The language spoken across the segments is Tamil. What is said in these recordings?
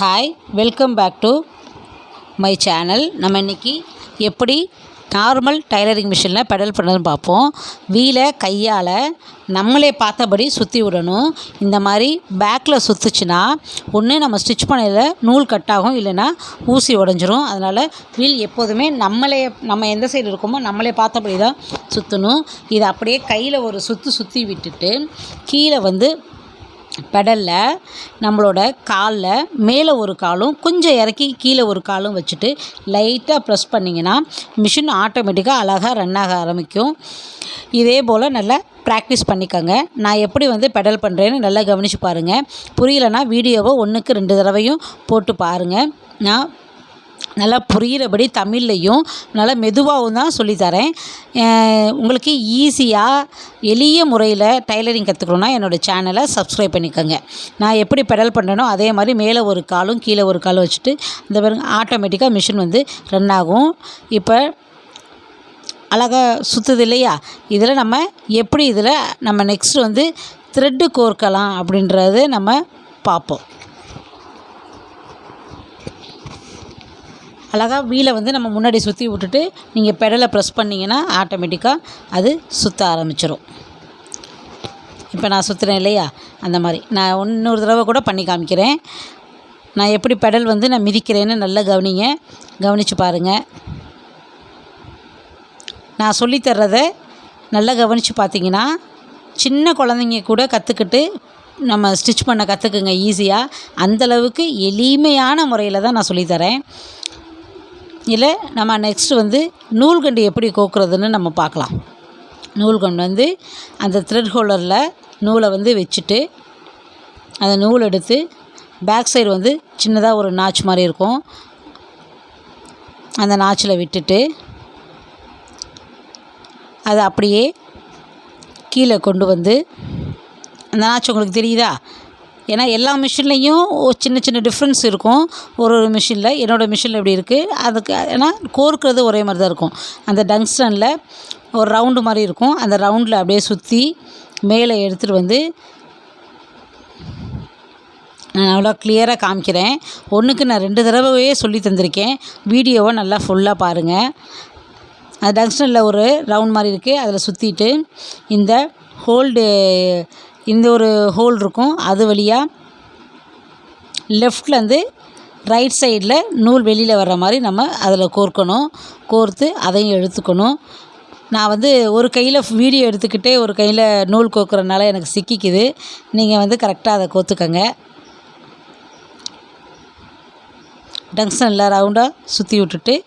Hi, welcome back to my channel. நம்ம இன்றைக்கி எப்படி நார்மல் டைலரிங் மிஷினில் பெடல் பண்ணுறதுன்னு பார்ப்போம். வீலை கையால் நம்மளே பார்த்தபடி சுற்றி விடணும். இந்த மாதிரி பேக்கில் சுற்றுச்சுன்னா ஒன்று நம்ம ஸ்டிச் பண்ணதில் நூல் கட் ஆகும், இல்லைன்னா ஊசி உடஞ்சிரும். அதனால் வீல் எப்போதுமே நம்ம எந்த சைடு இருக்கோமோ நம்மளே பார்த்தபடி தான் சுற்றணும். இதை அப்படியே கையில் ஒரு சுற்றி விட்டுட்டு கீழே பெடலில் நம்மளோட காலில் மேலே ஒரு காலும் கொஞ்சம் இறக்கி கீழே ஒரு காலும் வச்சுட்டு லைட்டாக ப்ரெஸ் பண்ணிங்கன்னா மிஷின் ஆட்டோமேட்டிக்காக அழகாக ரன் ஆக ஆரம்பிக்கும். இதே போல் நல்லா ப்ராக்டிஸ் பண்ணிக்கோங்க. நான் எப்படி பெடல் பண்ணுறேன்னு நல்லா கவனித்து பாருங்கள். புரியலைன்னா வீடியோவை 1க்கு 2 தடவையும் போட்டு பாருங்கள். நான் நல்லா புரிகிறபடி தமிழ்லையும் நல்லா மெதுவாகவும் தான் சொல்லித்தரேன். உங்களுக்கு ஈஸியாக எளிய முறையில் டைலரிங் கற்றுக்கணுன்னா என்னோடய சேனலை சப்ஸ்கிரைப் பண்ணிக்கோங்க. நான் எப்படி பெடல் பண்ணுறேனோ அதே மாதிரி மேலே ஒரு காலும் கீழே ஒரு காலும் வச்சுட்டு இந்த பாருங்க ஆட்டோமேட்டிக்காக மிஷின் ரன் ஆகும். இப்போ அழகாக சுற்றுது இல்லையா? இதில் நம்ம எப்படி நம்ம நெக்ஸ்ட்டு த்ரெட்டு கோர்க்கலாம் அப்படின்றது நம்ம பார்ப்போம். அழகாக வீலை நம்ம முன்னாடி சுற்றி விட்டுட்டு நீங்கள் பெடலை ப்ரெஸ் பண்ணிங்கன்னா ஆட்டோமேட்டிக்காக அது சுற்ற ஆரம்பிச்சிடும். இப்போ நான் சுற்றுறேன் இல்லையா? அந்த மாதிரி நான் இன்னொரு தடவை கூட பண்ணி காமிக்கிறேன். நான் எப்படி பெடல் நான் மிதிக்கிறேன்னு நல்லா கவனித்து பாருங்கள். நான் சொல்லித்தர்றத நல்லா கவனித்து பார்த்தீங்கன்னா சின்ன குழந்தைங்க கூட கற்றுக்கிட்டு நம்ம ஸ்டிச் பண்ண கற்றுக்குங்க ஈஸியாக. அந்தளவுக்கு எளிமையான முறையில் தான் நான் சொல்லித்தரேன். இல்லை நம்ம நெக்ஸ்ட்டு நூல்கண்டு எப்படி கோக்குறதுன்னு நம்ம பார்க்கலாம். நூல்கண்டு அந்த த்ரெட் ஹோல்டரில் நூலை வச்சுட்டு அந்த நூல் எடுத்து பேக் சைடு சின்னதாக ஒரு நாச் மாதிரி இருக்கும், அந்த நாச்சில் விட்டுட்டு அதை அப்படியே கீழே கொண்டு அந்த நாச் உங்களுக்கு தெரியுதா? ஏன்னா எல்லா மிஷின்லேயும் சின்ன சின்ன டிஃப்ரென்ஸ் இருக்கும். ஒரு மிஷினில் என்னோடய மிஷினில் எப்படி இருக்குது அதுக்கு, ஏன்னா கோர்க்கிறது ஒரே மாதிரி தான் இருக்கும். அந்த டங்ஸ்டனில் ஒரு ரவுண்டு மாதிரி இருக்கும், அந்த ரவுண்டில் அப்படியே சுற்றி மேலே எடுத்துகிட்டு நான் அவ்வளோ கிளியராக காமிக்கிறேன். 1க்கு நான் 2 தடவையே சொல்லி தந்திருக்கேன். வீடியோவை நல்லா ஃபுல்லாக பாருங்கள். அந்த டங்ஸ்டனில் ஒரு ரவுண்ட் மாதிரி இருக்குது, அதில் சுற்றிட்டு இந்த ஒரு ஹோல் இருக்கும், அது வழியாக லெஃப்ட்லேருந்து ரைட் சைடில் நூல் வெளியில் வர்ற மாதிரி நம்ம அதில் கோர்க்கணும். கோர்த்து அதையும் எடுத்துக்கணும். நான் ஒரு கையில் வீடியோ எடுத்துக்கிட்டே ஒரு கையில் நூல் கோர்க்குறதுனால எனக்கு சிக்கிக்குது. நீங்கள் கரெக்டாக அதை கோர்த்துக்கங்க. டங்ஸ்டனில் ரவுண்டாக சுற்றி விட்டுட்டு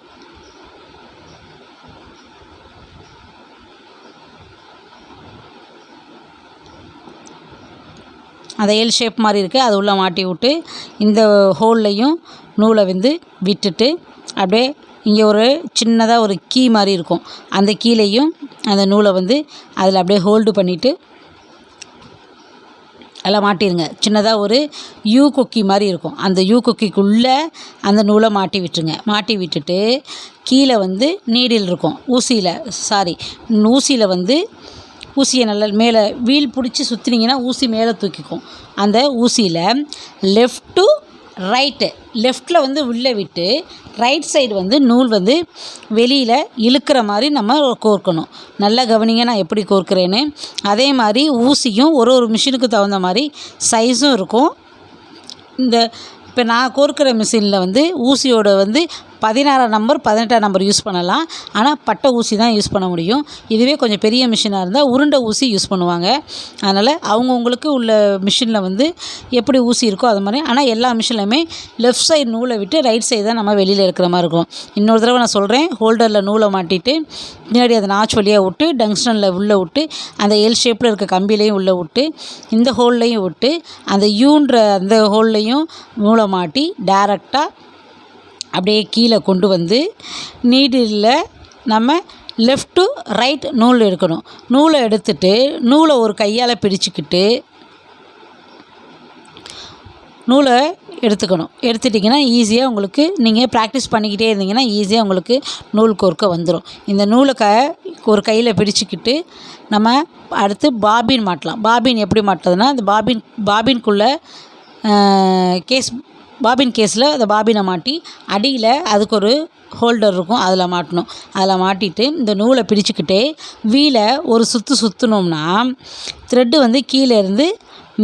அந்த எல் ஷேப் மாதிரி இருக்குது, அது உள்ளே மாட்டி விட்டு இந்த ஹோல்லையும் நூலை விட்டுட்டு அப்படியே இங்கே ஒரு சின்னதாக ஒரு கீ மாதிரி இருக்கும், அந்த கீழேயும் அந்த நூலை அதில் அப்படியே ஹோல்டு பண்ணிவிட்டு எல்லாம் மாட்டிடுங்க. சின்னதாக ஒரு யூ கொக்கி மாதிரி இருக்கும், அந்த யூ கொக்கிக்குள்ளே அந்த நூலை மாட்டி விட்டுருங்க. மாட்டி விட்டுட்டு கீழே நீடில் இருக்கும், ஊசியில் ஊசியை நல்லா மேலே வீல் பிடிச்சி சுற்றினீங்கன்னா ஊசி மேலே தூக்கிக்கும். அந்த ஊசியில் லெஃப்ட் டு ரைட்டு, லெஃப்டில் உள்ளே விட்டு ரைட் சைடு நூல் வெளியில் இழுக்கிற மாதிரி நம்ம கோர்க்கணும். நல்லா கவனிங்க நான் எப்படி கோர்க்குறேன்னு. அதே மாதிரி ஊசியும் ஒரு மிஷினுக்கு தகுந்த மாதிரி சைஸும் இருக்கும். இப்போ நான் கோர்க்குற மிஷினில் ஊசியோட 16 நம்பர் 18 நம்பர் யூஸ் பண்ணலாம். ஆனால் பட்டை ஊசி தான் யூஸ் பண்ண முடியும். இதுவே கொஞ்சம் பெரிய மிஷினாக இருந்தால் உருண்டை ஊசி யூஸ் பண்ணுவாங்க. அதனால் அவங்கவுங்களுக்கு உள்ள மிஷினில் எப்படி ஊசி இருக்கோ அது மாதிரி. ஆனால் எல்லா மிஷின்லையுமே லெஃப்ட் சைடு நூலை விட்டு ரைட் சைடு தான் நம்ம வெளியில் இருக்கிற மாதிரி இருக்கும். இன்னொரு தடவை நான் சொல்கிறேன். ஹோல்டரில் நூலை மாட்டிட்டு முன்னாடி அந்த நாச் வழியாக விட்டு டங்ஸ்டனில் உள்ளே விட்டு அந்த எல் ஷேப்பில் இருக்க கம்பிலையும் உள்ளே விட்டு இந்த ஹோல்லையும் விட்டு அந்த அந்த ஹோல்லையும் நூலை மாட்டி டைரெக்டாக அப்படியே கீழே கொண்டு நீடில் நம்ம லெஃப்ட் டு ரைட் நூல் எடுக்கணும். நூலை எடுத்துட்டு நூலை ஒரு கையால் பிடிச்சிக்கிட்டு நூலை எடுத்துட்டிங்கன்னா ஈஸியாக உங்களுக்கு நீங்கள் ப்ராக்டிஸ் பண்ணிக்கிட்டே இருந்தீங்கன்னா ஈஸியாக உங்களுக்கு நூல் கோர்க்க வந்துடும். இந்த நூலை ஒரு கையில் பிடிச்சிக்கிட்டு நம்ம அடுத்து பாபின் மாட்டலாம். பாபின் எப்படி மாட்டுறதுன்னா, இந்த பாபின்குள்ளே கேஸ் பாபின் கேஸில் அந்த பாபினை மாட்டி அடியில் அதுக்கு ஒரு ஹோல்டர் இருக்கும், அதில் மாட்டணும். அதில் மாட்டிட்டு இந்த நூலை பிடிச்சிக்கிட்டே வீலை ஒரு சுற்றினோம்னா த்ரெட்டு வந்து கீழே இருந்து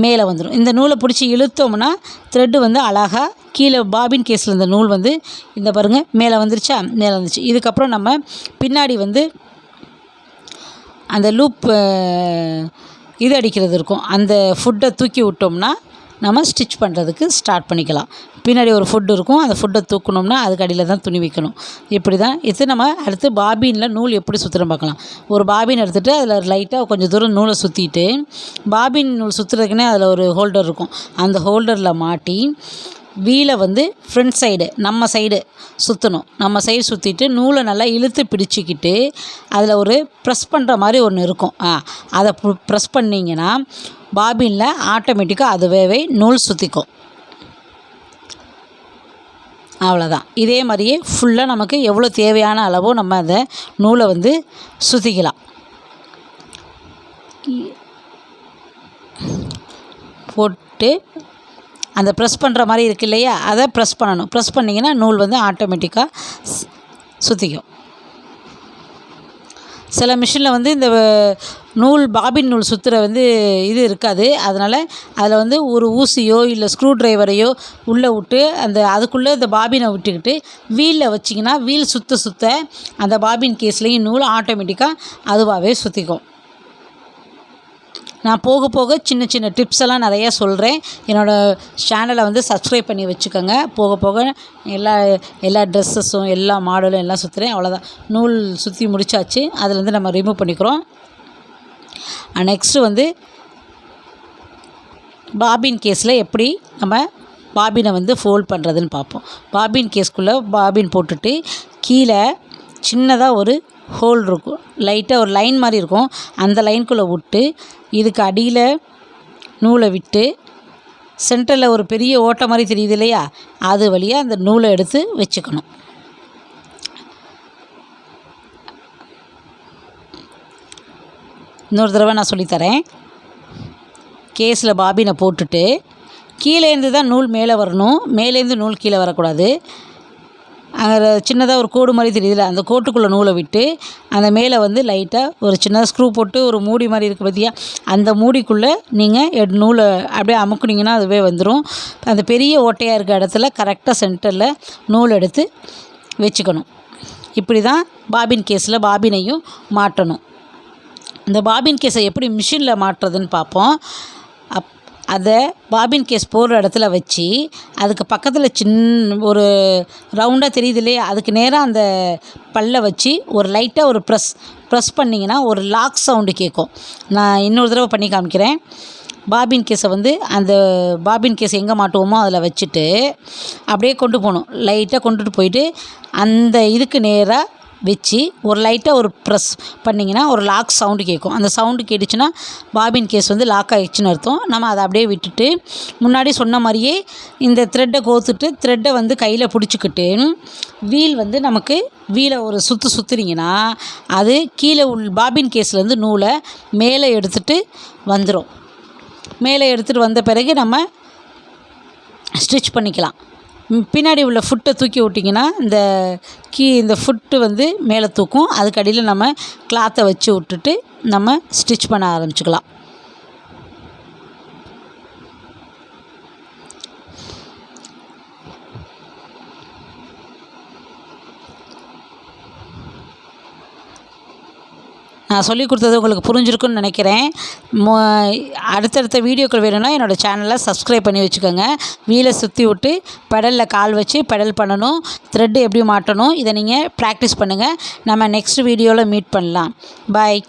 மேலே வந்துடும். இந்த நூலை பிடிச்சி இழுத்தோம்னா த்ரெட்டு வந்து அழகாக கீழே பாபின் கேஸில் இந்த நூல் வந்து இந்த பாருங்கள் மேலே வந்துருச்சா, மேலே வந்துச்சு. இதுக்கப்புறம் நம்ம பின்னாடி வந்து அந்த லூப் இது அடிக்கிறது இருக்கும், அந்த ஃபுட்டை தூக்கி விட்டோம்னா நம்ம ஸ்டிச் பண்ணுறதுக்கு ஸ்டார்ட் பண்ணிக்கலாம். பின்னாடி ஒரு ஃபுட்டு இருக்கும், அந்த ஃபுட்டை தூக்கணும்னா அதுக்கு அடியில் தான் துணி வைக்கணும். இப்படி தான் இது. நம்ம அடுத்து பாபினில் நூல் எப்படி சுற்றுறோம் பார்க்கலாம். ஒரு பாபின் எடுத்துகிட்டு அதில் லைட்டாக கொஞ்சம் தூரம் நூலை சுற்றிட்டு பாபின் நூல் சுற்றுறதுக்குன்னே அதில் ஒரு ஹோல்டர் இருக்கும், அந்த ஹோல்டரில் மாட்டி வீலை வந்து ஃப்ரண்ட் சைடு நம்ம சைடு சுற்றணும். நம்ம சைடு சுற்றிட்டு நூலை நல்லா இழுத்து பிடிச்சிக்கிட்டு அதில் ஒரு ப்ரெஸ் பண்ணுற மாதிரி ஒன்று இருக்கும், அதை ப்ரெஸ் பண்ணிங்கன்னா பாபினில் ஆட்டோமேட்டிக்காக அதுவே நூல் சுற்றிக்கும். அவ்வளோதான். இதே மாதிரியே ஃபுல்லாக நமக்கு எவ்வளோ தேவையான அளவோ நம்ம அந்த நூலை வந்து சுற்றிக்கலாம். போட்டு அந்த ப்ரெஸ் பண்ணுற மாதிரி இருக்கு இல்லையா, அதை ப்ரெஸ் பண்ணணும். ப்ரெஸ் பண்ணிங்கன்னா நூல் வந்து ஆட்டோமேட்டிக்காக சுற்றிக்கும். சில மிஷினில் வந்து இந்த நூல் பாபின் நூல் சுற்றுற வந்து இது இருக்காது, அதனால் அதில் வந்து ஒரு ஊசியோ இல்லை ஸ்க்ரூ ட்ரைவரையோ உள்ளே விட்டு அதுக்குள்ளே இந்த பாபினை விட்டுக்கிட்டு வீலில் வச்சிங்கன்னா வீல் சுற்ற அந்த பாபின் கேஸ்லேயும் நூல் ஆட்டோமேட்டிக்காக அதுவாகவே சுற்றிக்கும். நான் போக போக சின்ன சின்ன டிப்ஸ் எல்லாம் நிறையா சொல்கிறேன். என்னோடய சேனலை வந்து சப்ஸ்கிரைப் பண்ணி வச்சுக்கோங்க. போக போக எல்லா ட்ரெஸ்ஸஸும் எல்லா மாடலும் எல்லாம் சுற்றுறேன். அவ்வளோதான். நூல் சுற்றி முடிச்சாச்சு, அதுலேருந்து நம்ம ரிமூவ் பண்ணிக்கிறோம். நெக்ஸ்ட்டு வந்து பாபின் கேஸில் எப்படி நம்ம பாபினை வந்து ஃபோல்ட் பண்ணுறதுன்னு பார்ப்போம். பாபின் கேஸ்க்குள்ளே பாபின் போட்டுட்டு கீழே சின்னதாக ஒரு ஹோல் இருக்கும், லைட்டாக ஒரு லைன் மாதிரி இருக்கும், அந்த லைனுக்குள்ளே விட்டு இதுக்கு அடியில் நூலை விட்டு சென்டரில் ஒரு பெரிய ஓட்டை மாதிரி தெரியுது இல்லையா, அது வழியாக அந்த நூலை எடுத்து வச்சுக்கணும். இன்னொரு தடவை நான் சொல்லித்தரேன். கேஸில் பாபினை போட்டுட்டு கீழேருந்து தான் நூல் மேலே வரணும், மேலேருந்து நூல் கீழே வரக்கூடாது. அங்கே சின்னதாக ஒரு கோடு மாதிரி தெரியுதுல்ல, அந்த கோட்டுக்குள்ளே நூலை விட்டு அந்த மேலே வந்து லைட்டாக ஒரு சின்னதாக ஸ்க்ரூ போட்டு ஒரு மூடி மாதிரி இருக்குது பார்த்தியா, அந்த மூடிக்குள்ளே நீங்கள் நூலை அப்படியே அமுக்குனிங்கன்னா அதுவே வந்துடும். அந்த பெரிய ஓட்டையாக இருக்க இடத்துல கரெக்டாக சென்டரில் நூல் எடுத்து வச்சுக்கணும். இப்படி தான் பாபின் கேஸில் பாபினையும் மாட்டணும். இந்த பாபின் கேஸை எப்படி மிஷினில் மாட்டுறதுன்னு பார்ப்போம். அதை பாபின் கேஸ் போடுற இடத்துல வச்சு அதுக்கு பக்கத்தில் சின்ன ஒரு ரவுண்டாக தெரியுது இல்லையா, அதுக்கு நேராக அந்த பல்லை வச்சு ஒரு லைட்டாக ஒரு ப்ரெஸ் பண்ணிங்கன்னா ஒரு லாக் சவுண்டு கேட்கும். நான் இன்னொரு தடவை பண்ணி காமிக்கிறேன். பாபின் கேஸை வந்து அந்த பாபின் கேஸ் எங்கே மாட்டுவோமோ அதில் வச்சுட்டு அப்படியே கொண்டு போகணும். லைட்டாக கொண்டுட்டு போயிட்டு அந்த இதுக்கு நேராக வச்சு ஒரு லைட்டாக ஒரு ப்ரெஸ் பண்ணிங்கன்னா ஒரு லாக் சவுண்டு கேட்கும். அந்த சவுண்டு கேட்டுச்சுன்னா பாபின் கேஸ் வந்து லாக் ஆகிடுச்சின்னு அர்த்தம். நம்ம அதை அப்படியே விட்டுட்டு முன்னாடி சொன்ன மாதிரியே இந்த த்ரெட்டை கோத்துட்டு த்ரெட்டை வந்து கையில் பிடிச்சிக்கிட்டு வீல் வந்து நமக்கு வீலை ஒரு சுற்றுறீங்கன்னா அது கீழே பாபின் கேஸ்லேருந்து நூலை மேலே எடுத்துகிட்டு வந்துடும். மேலே எடுத்துகிட்டு வந்த பிறகு நம்ம ஸ்டிச் பண்ணிக்கலாம். பின்னாடி உள்ள ஃபுட்டை தூக்கி விட்டிங்கன்னா இந்த ஃபுட்டு வந்து மேலே தூக்கும். அதுக்கு அடியில் நம்ம கிளாத்தை வச்சு விட்டுட்டு நம்ம ஸ்டிச் பண்ண ஆரம்பிச்சுக்கலாம். நான் சொல்லி கொடுத்தது உங்களுக்கு புரிஞ்சிருக்குன்னு நினைக்கிறேன். அடுத்தடுத்த வீடியோக்கள் வேணும்னா என்னோடய சேனலை சப்ஸ்கிரைப் பண்ணி வச்சுக்கோங்க. வீலை சுற்றி விட்டு பெடலில் கால் வச்சு பெடல் பண்ணணும், த்ரெட்டு எப்படி மாட்டணும், இதை நீங்கள் ப்ராக்டிஸ் பண்ணுங்கள். நம்ம நெக்ஸ்ட் வீடியோவில் மீட் பண்ணலாம். பாய்.